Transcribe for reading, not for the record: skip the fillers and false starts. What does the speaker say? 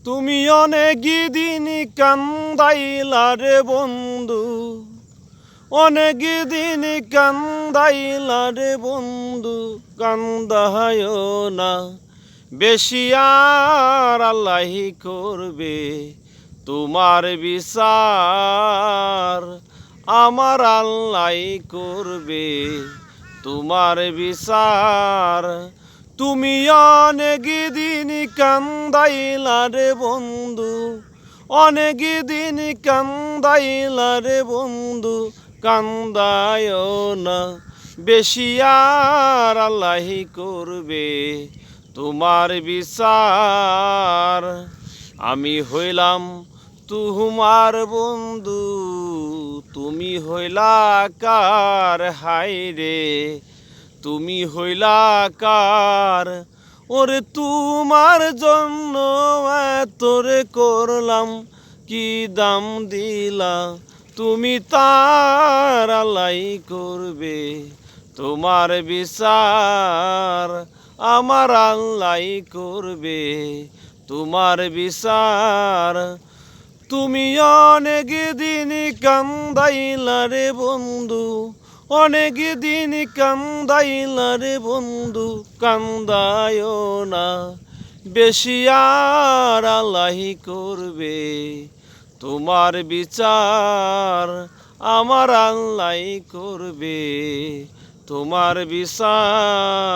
তুমি অনেক দিন কান্দাইলা রে বন্ধু, অনেক দিন কান্দাইলা রে বন্ধু, কান্দায় না বেশি আর আল্লাহি করবে তোমার বিচার, আমার আল্লাহি করবে তোমার বিচার। তুমি অনেক দিন কান্দাইলা রে বন্ধু, অনেক দিন কান্দাইলা রে বন্ধু, কান্দায় না বেশি আর আল্লাহি করবে তোমার বিচার। আমি হইলাম তোমার বন্ধু, তুমি হইলা কার হায় রে, তুমি হইলা কার। ওরে তোমার জন্য এতরে করলাম কি দাম দিলা, তুমি তার আল্লাহি করবে তোমার বিচার, আমার আল্লাহি করবে তোমার বিচার। তুমি অনেক দিন কান্দাইলা রে বন্ধু, অনেক দিন কান্দাইলা রে বন্ধু, কান্দায় না বেশি আর আল্লাহি করবে তোমার বিচার, আমার আল্লাহি করবে তোমার বিচার।